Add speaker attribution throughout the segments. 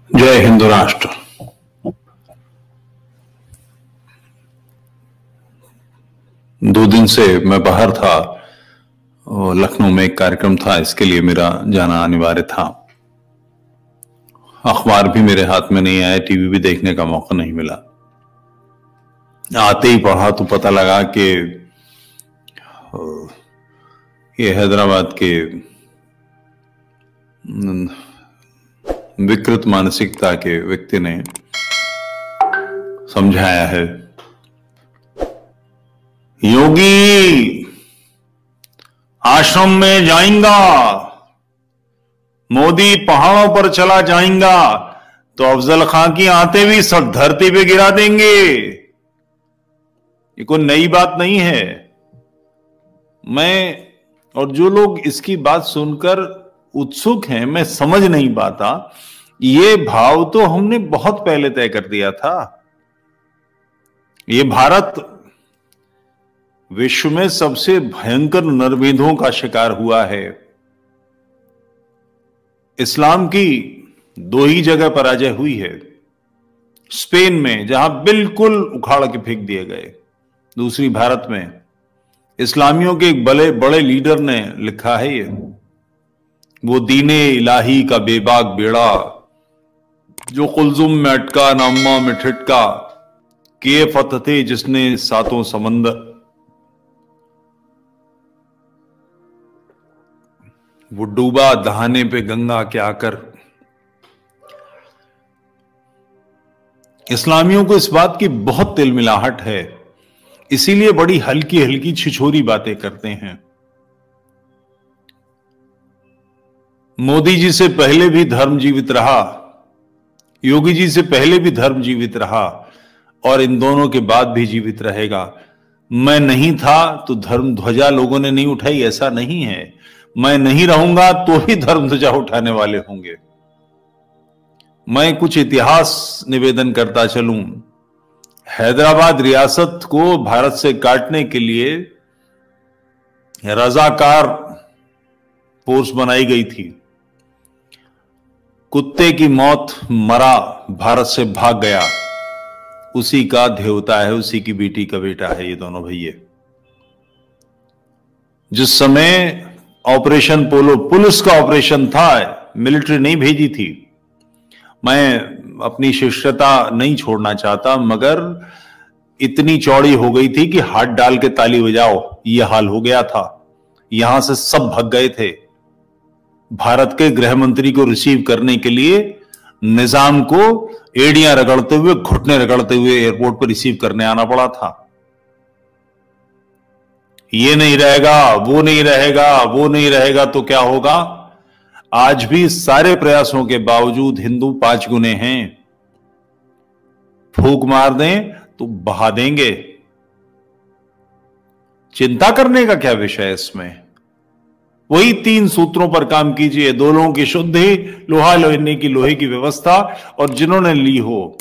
Speaker 1: जय हिंद राष्ट्र। दो दिन से मैं बाहर था और लखनऊ में एक कार्यक्रम था, इसके लिए मेरा जाना अनिवार्य था। अखबार भी मेरे हाथ में नहीं आया, टीवी भी देखने का मौका नहीं मिला। आते ही पढ़ा तो पता लगा कि ये हैदराबाद के विकृत मानसिकता के व्यक्ति ने समझाया है, योगी आश्रम में जाएगा, मोदी पहाड़ों पर चला जाएगा तो अफजल खां की आते भी सब धरती पे गिरा देंगे। ये कोई नई बात नहीं है। मैं और जो लोग इसकी बात सुनकर उत्सुक हैं, मैं समझ नहीं पाता, ये भाव तो हमने बहुत पहले तय कर दिया था। ये भारत विश्व में सबसे भयंकर नरमेधों का शिकार हुआ है। इस्लाम की दो ही जगह पराजय हुई है, स्पेन में जहां बिल्कुल उखाड़ के फेंक दिए गए, दूसरी भारत में। इस्लामियों के एक बड़े बड़े लीडर ने लिखा है, ये वो दीने इलाही का बेबाक बेड़ा जो कुलजुम में अटका नामा में ठिटका, किए फतह थे जिसने सातों समंदर। वो डूबा दहाने पे गंगा के आकर। इस्लामियों को इस बात की बहुत तिलमिलाहट है, इसीलिए बड़ी हल्की हल्की छिछोरी बातें करते हैं। मोदी जी से पहले भी धर्म जीवित रहा, योगी जी से पहले भी धर्म जीवित रहा और इन दोनों के बाद भी जीवित रहेगा। मैं नहीं था तो धर्म ध्वजा लोगों ने नहीं उठाई, ऐसा नहीं है। मैं नहीं रहूंगा तो ही धर्म ध्वजा उठाने वाले होंगे। मैं कुछ इतिहास निवेदन करता चलूं। हैदराबाद रियासत को भारत से काटने के लिए रजाकार फोर्स बनाई गई थी। कुत्ते की मौत मरा, भारत से भाग गया, उसी का देवता है, उसी की बेटी का बेटा है ये दोनों भैये। जिस समय ऑपरेशन पोलो पुलिस का ऑपरेशन था, मिलिट्री नहीं भेजी थी। मैं अपनी शिष्टता नहीं छोड़ना चाहता, मगर इतनी चौड़ी हो गई थी कि हाथ डाल के ताली बजाओ, ये हाल हो गया था। यहां से सब भाग गए थे। भारत के गृह मंत्री को रिसीव करने के लिए निजाम को एड़ियां रगड़ते हुए, घुटने रगड़ते हुए एयरपोर्ट पर रिसीव करने आना पड़ा था। ये नहीं रहेगा, वो नहीं रहेगा, वो नहीं रहेगा तो क्या होगा? आज भी सारे प्रयासों के बावजूद हिंदू 5 गुने हैं। फूंक मार दें तो बहा देंगे। चिंता करने का क्या विषय है इसमें? वही 3 सूत्रों पर काम कीजिए। 2 लोगों की शुद्धि, लोहा लेने की लोहे की व्यवस्था, और जिन्होंने ली हो,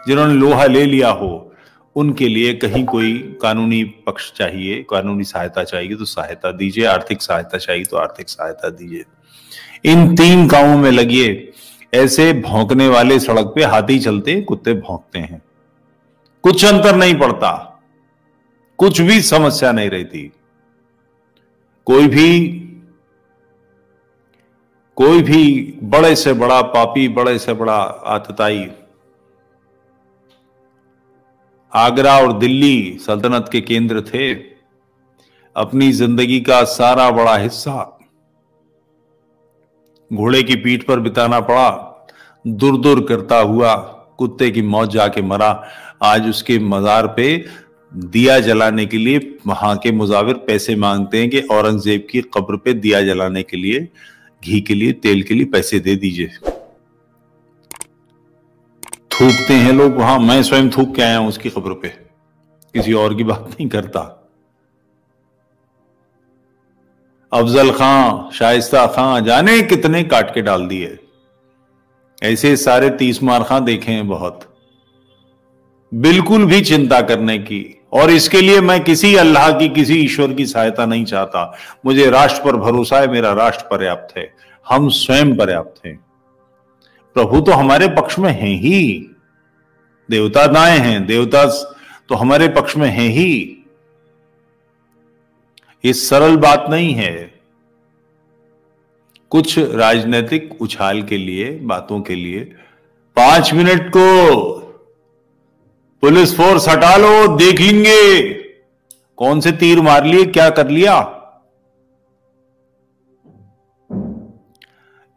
Speaker 1: जिन्होंने लोहा ले लिया हो, उनके लिए कहीं कोई कानूनी पक्ष चाहिए, कानूनी सहायता चाहिए तो सहायता दीजिए, आर्थिक सहायता चाहिए तो आर्थिक सहायता दीजिए। इन 3 कामों में लगिए। ऐसे भौंकने वाले सड़क पे हाथी चलते, कुत्ते भौंकते हैं, कुछ अंतर नहीं पड़ता, कुछ भी समस्या नहीं रहती। कोई भी बड़े से बड़ा पापी, बड़े से बड़ा आतताई आगरा और दिल्ली सल्तनत के केंद्र थे। अपनी जिंदगी का सारा बड़ा हिस्सा घोड़े की पीठ पर बिताना पड़ा। दूर दूर करता हुआ कुत्ते की मौत जाके मरा। आज उसके मजार पे दिया जलाने के लिए वहां के मुजाविर पैसे मांगते हैं कि औरंगजेब की कब्र पे दिया जलाने के लिए, घी के लिए, तेल के लिए पैसे दे दीजिए। थूकते हैं लोग वहां। मैं स्वयं थूक के आया हूं उसकी कब्र पे, किसी और की बात नहीं करता। अफजल खां, शाइस्ता खां, जाने कितने काट के डाल दिए। ऐसे सारे 30 मार खां देखे हैं बहुत। बिल्कुल भी चिंता करने की, और इसके लिए मैं किसी अल्लाह की, किसी ईश्वर की सहायता नहीं चाहता। मुझे राष्ट्र पर भरोसा है, मेरा राष्ट्र पर्याप्त है, हम स्वयं पर्याप्त हैं। प्रभु तो हमारे पक्ष में हैं ही, देवता दाएं हैं, देवता तो हमारे पक्ष में हैं ही। ये सरल बात नहीं है। कुछ राजनीतिक उछाल के लिए, बातों के लिए 5 मिनट को पुलिस फोर्स हटा लो, देख लेंगे कौन से तीर मार लिए, क्या कर लिया।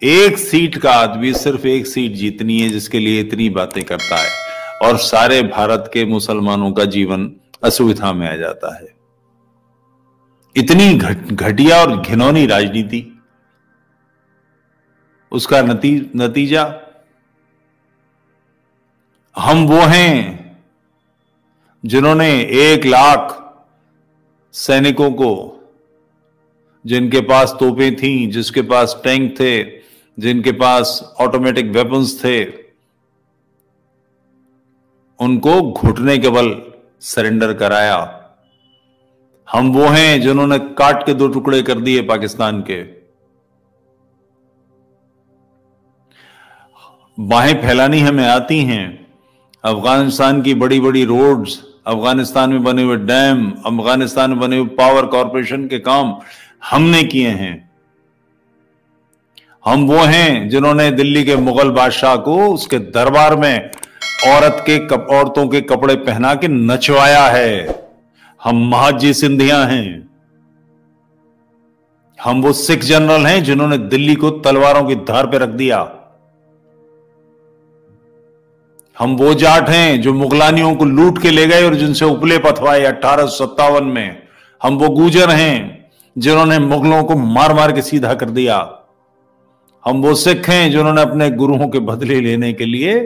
Speaker 1: एक सीट का आदमी सिर्फ एक सीट जीतनी है, जिसके लिए इतनी बातें करता है, और सारे भारत के मुसलमानों का जीवन असुविधा में आ जाता है। इतनी घटिया और घिनौनी राजनीति, उसका नतीजा हम वो हैं जिन्होंने 1 लाख सैनिकों को, जिनके पास तोपें थीं, जिसके पास टैंक थे, जिनके पास ऑटोमेटिक वेपन्स थे, उनको घुटने के बल सरेंडर कराया। हम वो हैं जिन्होंने काट के 2 टुकड़े कर दिए पाकिस्तान के। बाहें फैलानी हमें आती हैं। अफगानिस्तान की बड़ी बड़ी रोड्स, अफगानिस्तान में बने हुए डैम, अफगानिस्तान में बने हुए पावर कॉरपोरेशन के काम हमने किए हैं। हम वो हैं जिन्होंने दिल्ली के मुगल बादशाह को उसके दरबार में औरतों के कपड़े पहना के नचवाया है। हम महाजी सिंधिया हैं। हम वो सिख जनरल हैं जिन्होंने दिल्ली को तलवारों की धार पे रख दिया। हम वो जाट हैं जो मुगलानियों को लूट के ले गए और जिनसे उपले पथवाए 1857 में। हम वो गुजर हैं जिन्होंने मुगलों को मार मार के सीधा कर दिया। हम वो सिख हैं जिन्होंने अपने गुरुओं के बदले लेने के लिए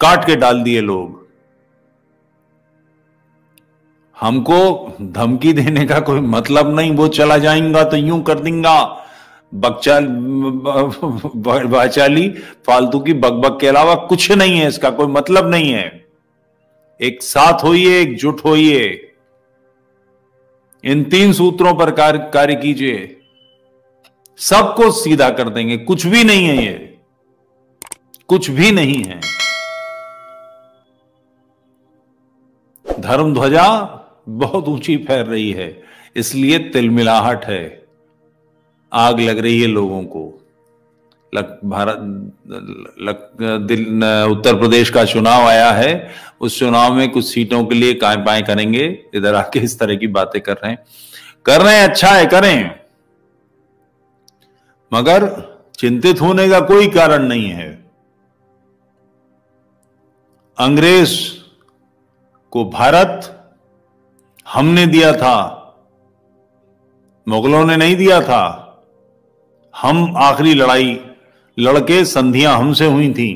Speaker 1: काट के डाल दिए लोग। हमको धमकी देने का कोई मतलब नहीं। वो चला जाएगा तो यूं कर देंगे, बकचाली फालतू की बकबक के अलावा कुछ नहीं है। इसका कोई मतलब नहीं है। एक साथ होइए, एकजुट होइए, इन 3 सूत्रों पर कार्य कीजिए, सबको सीधा कर देंगे। कुछ भी नहीं है, ये कुछ भी नहीं है। धर्म ध्वजा बहुत ऊंची फैल रही है, इसलिए तिलमिलाहट है, आग लग रही है लोगों को। उत्तर प्रदेश का चुनाव आया है, उस चुनाव में कुछ सीटों के लिए काय बाएं करेंगे। इधर आके इस तरह की बातें कर रहे हैं। अच्छा है, करें, मगर चिंतित होने का कोई कारण नहीं है। अंग्रेज को भारत हमने दिया था, मुगलों ने नहीं दिया था। हम आखिरी लड़ाई लड़के, संधियां हमसे हुई थी।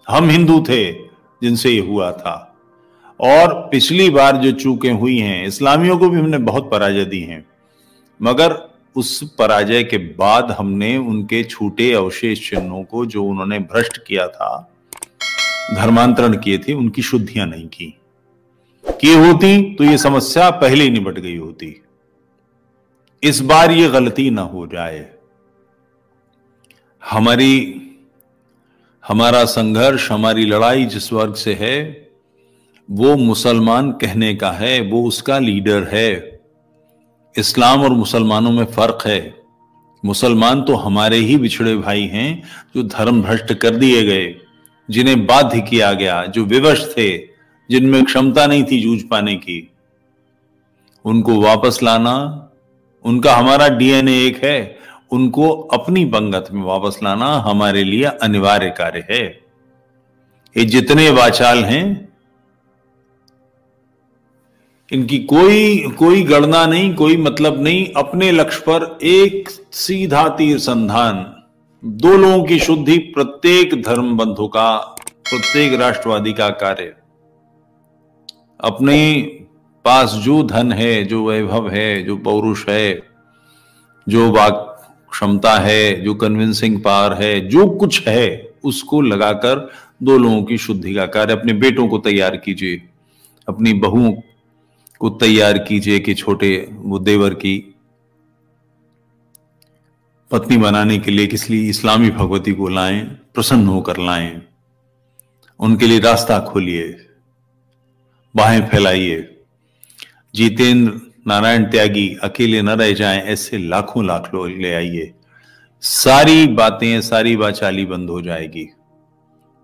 Speaker 1: हम हिंदू थे जिनसे ये हुआ था। और पिछली बार जो चूकें हुई हैं, इस्लामियों को भी हमने बहुत पराजय दी हैं, मगर उस पराजय के बाद हमने उनके छूटे अवशेष चिन्हों को, जो उन्होंने भ्रष्ट किया था, धर्मांतरण किए थे, उनकी शुद्धियां नहीं की होती तो ये समस्या पहले ही निपट गई होती। इस बार ये गलती ना हो जाए। हमारा संघर्ष, हमारी लड़ाई जिस वर्ग से है, वो मुसलमान कहने का है, वो उसका लीडर है। इस्लाम और मुसलमानों में फर्क है। मुसलमान तो हमारे ही बिछड़े भाई हैं, जो धर्म भ्रष्ट कर दिए गए, जिन्हें बाध्य किया गया, जो विवश थे, जिनमें क्षमता नहीं थी जूझ पाने की। उनको वापस लाना, उनका हमारा डीएनए एक है, उनको अपनी पंगत में वापस लाना हमारे लिए अनिवार्य कार्य है। ये जितने वाचाल हैं, इनकी कोई गणना नहीं, कोई मतलब नहीं। अपने लक्ष्य पर एक सीधा तीर संधान, 2 लोगों की शुद्धि प्रत्येक धर्म बंधु का, प्रत्येक राष्ट्रवादी का कार्य। अपने पास जो धन है, जो वैभव है, जो पौरुष है, जो वाक क्षमता है, जो कन्विंसिंग पावर है, जो कुछ है, उसको लगाकर 2 लोगों की शुद्धि का कार्य। अपने बेटों को तैयार कीजिए, अपनी बहुओं को तैयार कीजिए कि छोटे वो देवर की पत्नी बनाने के लिए किसी इस्लामी भगवती को लाएं, प्रसन्न होकर लाएं, उनके लिए रास्ता खोलिए, बाहें फैलाइए। जितेंद्र नारायण त्यागी अकेले न रह जाएं, ऐसे लाखों लाख लोग ले आइए। सारी बातें, सारी वाचाली बंद हो जाएगी,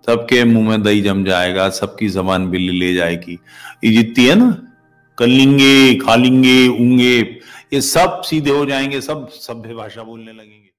Speaker 1: सबके मुंह में दही जम जाएगा, सबकी जबान बिल्ली ले जाएगी। ये जितनी है ना, कर लेंगे, खा लेंगे, ऊंगे, ये सब सीधे हो जाएंगे, सब सभ्य भाषा बोलने लगेंगे।